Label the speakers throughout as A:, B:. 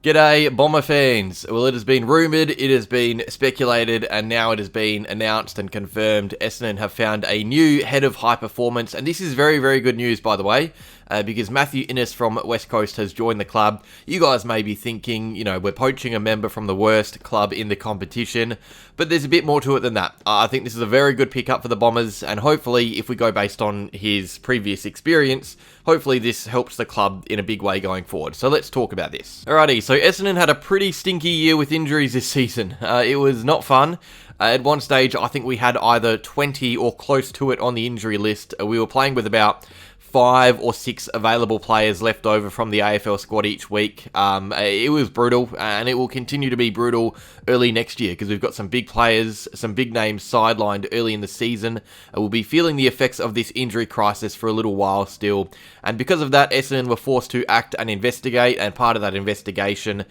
A: G'day, Bomber fans. Well, it has been rumoured, it has been speculated, and now it has been announced and confirmed. Essendon have found a new head of high performance, and this is very, very good news, by the way, because Matthew Inness from West Coast has joined the club. You guys may be thinking, we're poaching a member from the worst club in the competition, but there's a bit more to it than that. I think this is a very good pickup for the Bombers, and hopefully, if we go based on his previous experience, hopefully this helps the club in a big way going forward. So let's talk about this. Alrighty, so Essendon had a pretty stinky year with injuries this season. It was not fun. At one stage, I think we had either 20 or close to it on the injury list. We were playing with about 5 or 6 available players left over from the AFL squad each week. It was brutal, and it will continue to be brutal early next year because we've got some big players, some big names sidelined early in the season. We'll be feeling the effects of this injury crisis for a little while still. And because of that, Essendon were forced to act and investigate, and part of that investigation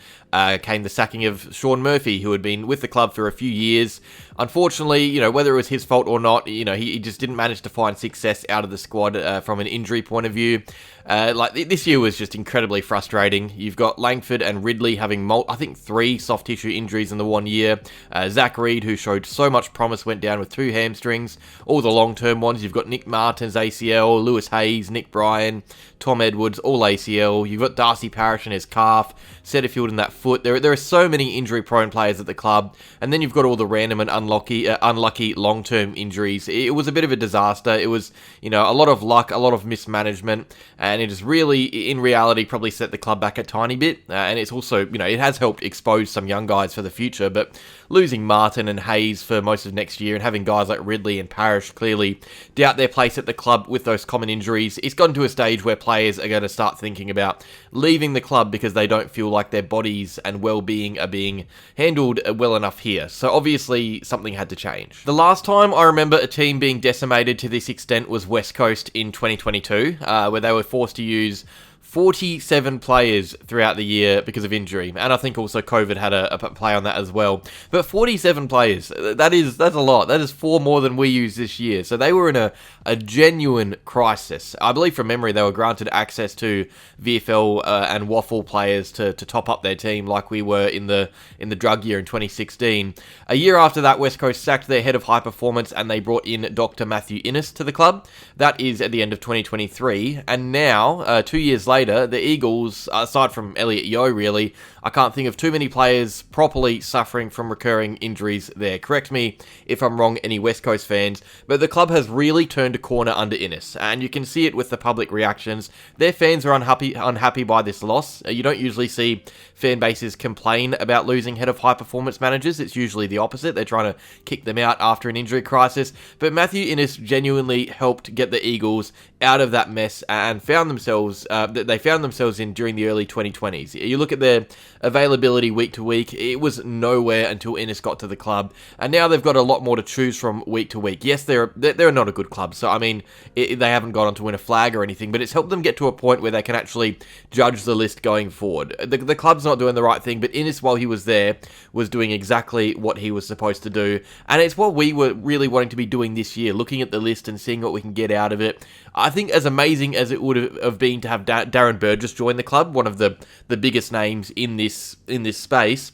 A: came the sacking of Sean Murphy, who had been with the club for a few years. Unfortunately, whether it was his fault or not, he just didn't manage to find success out of the squad from an injury point of view. This year was just incredibly frustrating. You've got Langford and Ridley having, I think, 3 soft tissue injuries in the 1 year. Zach Reed, who showed so much promise, went down with 2 hamstrings. All the long-term ones, you've got Nick Martin's ACL, Lewis Hayes, Nick Bryan, Tom Edwards, all ACL. You've got Darcy Parish in his calf, Setterfield in that foot. There are so many injury-prone players at the club, and then you've got all the random and unlucky long-term injuries. It was a bit of a disaster. It was, a lot of luck, a lot of mismanagement, and it has really, in reality, probably set the club back a tiny bit. And it's also, it has helped expose some young guys for the future, but losing Martin and Hayes for most of next year and having guys like Ridley and Parish clearly doubt their place at the club with those common injuries, it's gotten to a stage where players are going to start thinking about leaving the club because they don't feel like their bodies and well-being are being handled well enough here. So obviously something had to change. The last time I remember a team being decimated to this extent was West Coast in 2022, where they were forced to use 47 players throughout the year because of injury, and I think also COVID had a play on that as well. But 47 players, that's a lot. That is 4 more than we used this year. So they were in a genuine crisis. I believe from memory they were granted access to VFL and Waffle players to top up their team like we were in the drug year in 2016. A year after that, West Coast sacked their head of high performance and they brought in Dr. Matthew Inness to the club. That is at the end of 2023, and now 2 years later, the Eagles, aside from Elliot Yeo really, I can't think of too many players properly suffering from recurring injuries there. Correct me if I'm wrong, any West Coast fans, but the club has really turned a corner under Inness, and you can see it with the public reactions. Their fans are unhappy by this loss. You don't usually see fan bases complain about losing head of high performance managers. It's usually the opposite. They're trying to kick them out after an injury crisis, but Matthew Inness genuinely helped get the Eagles out of that mess and found themselves in during the early 2020s. You look at their availability week to week, it was nowhere until Inness got to the club, and now they've got a lot more to choose from week to week. Yes, they're not a good club, so I mean, they haven't gone on to win a flag or anything, but it's helped them get to a point where they can actually judge the list going forward. The club's not doing the right thing, but Inness, while he was there, was doing exactly what he was supposed to do, and it's what we were really wanting to be doing this year, looking at the list and seeing what we can get out of it. I think as amazing as it would have been to have Darren Burgess join the club, one of the biggest names in this space,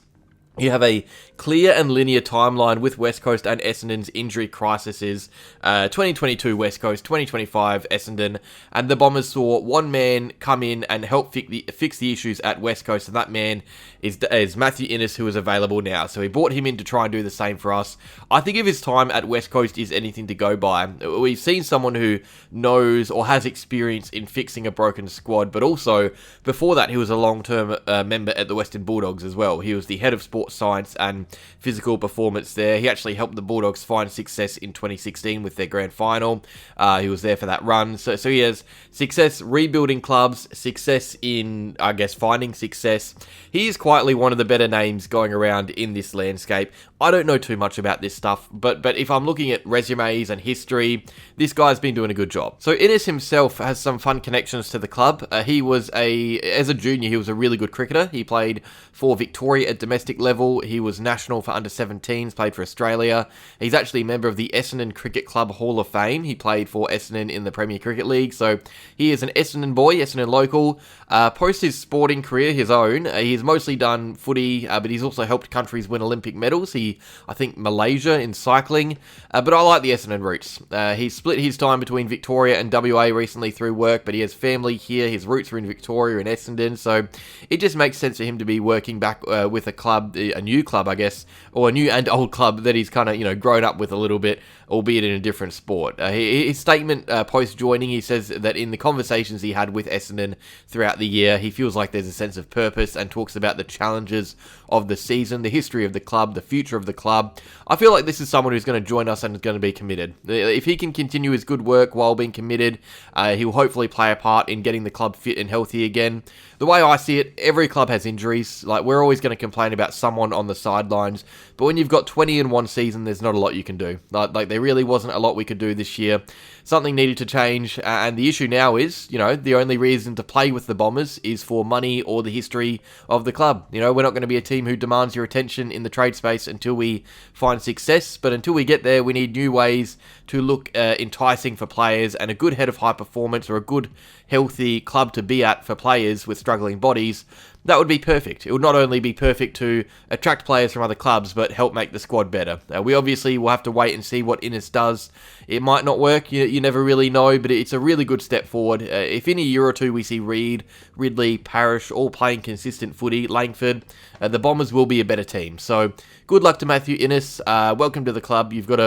A: you have a clear and linear timeline with West Coast and Essendon's injury crises. 2022 West Coast, 2025 Essendon, and the Bombers saw one man come in and help fix the issues at West Coast, and that man is Matthew Inness, who is available now. So he brought him in to try and do the same for us. I think if his time at West Coast is anything to go by, we've seen someone who knows or has experience in fixing a broken squad, but also before that he was a long-term member at the Western Bulldogs as well. He was the head of sports science and physical performance there. He actually helped the Bulldogs find success in 2016 with their grand final. He was there for that run. So he has success rebuilding clubs, success in, I guess, finding success. He is quietly one of the better names going around in this landscape. I don't know too much about this stuff, but if I'm looking at resumes and history, this guy's been doing a good job. So Inness himself has some fun connections to the club. As a junior, he was a really good cricketer. He played for Victoria at domestic level. level, he was national for under-17s, played for Australia. He's actually a member of the Essendon Cricket Club Hall of Fame. He played for Essendon in the Premier Cricket League, so he is an Essendon boy, Essendon local. Post his sporting career, his own, he's mostly done footy, but he's also helped countries win Olympic medals. I think Malaysia in cycling, but I like the Essendon roots. He split his time between Victoria and WA recently through work, but he has family here. His roots are in Victoria and Essendon, so it just makes sense for him to be working back with a club, a new club, I guess, or a new and old club that he's kind of, grown up with a little bit, albeit in a different sport. His statement post-joining, he says that in the conversations he had with Essendon throughout the year, he feels like there's a sense of purpose and talks about the challenges of the season, the history of the club, the future of the club. I feel like this is someone who's going to join us and is going to be committed. If he can continue his good work while being committed, he will hopefully play a part in getting the club fit and healthy again. The way I see it, every club has injuries. Like, we're always going to complain about someone on the sidelines, but when you've got 20 in one season, there's not a lot you can do. Like there really wasn't a lot we could do this year. Something needed to change, and the issue now is, the only reason to play with the Bombers is for money or the history of the club. We're not going to be a team who demands your attention in the trade space until we find success, but until we get there, we need new ways to look enticing for players, and a good head of high performance or a good, healthy club to be at for players with struggling bodies. That would be perfect. It would not only be perfect to attract players from other clubs, but help make the squad better. We obviously will have to wait and see what Inness does. It might not work, you never really know, but it's a really good step forward. If in a year or two we see Reid, Ridley, Parish all playing consistent footy, Langford, the Bombers will be a better team. So good luck to Matthew Inness. Welcome to the club. You've got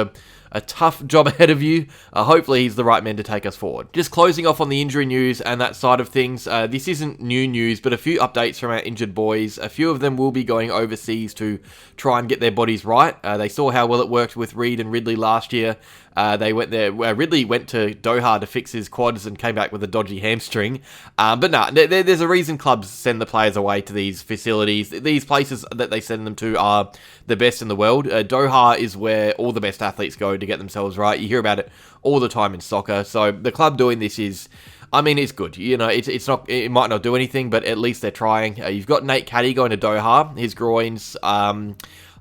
A: a tough job ahead of you. Hopefully he's the right man to take us forward. Just closing off on the injury news and that side of things, this isn't new news, but a few updates from our injured boys. A few of them will be going overseas to try and get their bodies right. They saw how well it worked with Reid and Ridley last year. They went there. Ridley went to Doha to fix his quads and came back with a dodgy hamstring. But no, there's a reason clubs send the players away to these facilities. These places that they send them to are the best in the world. Doha is where all the best athletes go to get themselves right. You hear about it all the time in soccer. So the club doing this is, it's good. It's not. It might not do anything, but at least they're trying. You've got Nate Caddy going to Doha. His groins.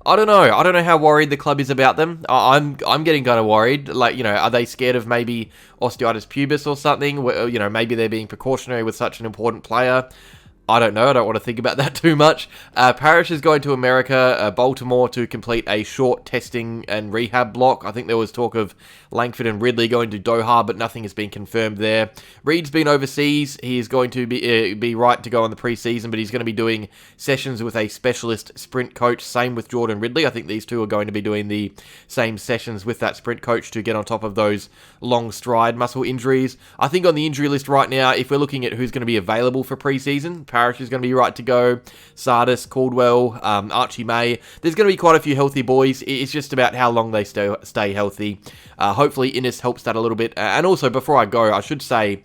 A: I don't know. I don't know how worried the club is about them. I'm getting kind of worried. Are they scared of maybe osteitis pubis or something? Maybe they're being precautionary with such an important player. I don't know. I don't want to think about that too much. Parish is going to America, Baltimore, to complete a short testing and rehab block. I think there was talk of Langford and Ridley going to Doha, but nothing has been confirmed there. Reid's been overseas. He is going to be right to go on the preseason, but he's going to be doing sessions with a specialist sprint coach. Same with Jordan Ridley. I think these two are going to be doing the same sessions with that sprint coach to get on top of those long stride muscle injuries. I think on the injury list right now, if we're looking at who's going to be available for preseason, Parish is going to be right to go. Sardis, Caldwell, Archie May. There's going to be quite a few healthy boys. It's just about how long they stay healthy. Hopefully Inness helps that a little bit. And also, before I go, I should say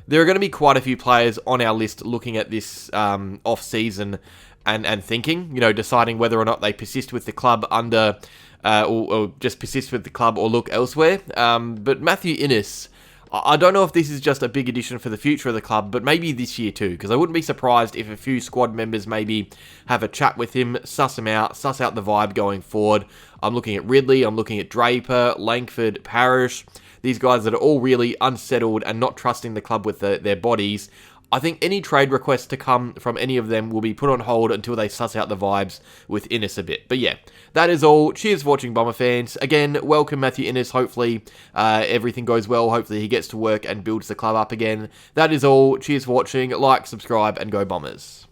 A: there are going to be quite a few players on our list looking at this off-season and thinking, deciding whether or not they persist with the club under or just persist with the club or look elsewhere. But Matthew Inness, I don't know if this is just a big addition for the future of the club, but maybe this year too, because I wouldn't be surprised if a few squad members maybe have a chat with him, suss him out, suss out the vibe going forward. I'm looking at Ridley, I'm looking at Draper, Langford, Parish, these guys that are all really unsettled and not trusting the club with their bodies. I think any trade requests to come from any of them will be put on hold until they suss out the vibes with Inness a bit. But yeah, that is all. Cheers for watching, Bomber fans. Again, welcome Matthew Inness. Hopefully everything goes well. Hopefully he gets to work and builds the club up again. That is all. Cheers for watching. Like, subscribe, and go Bombers.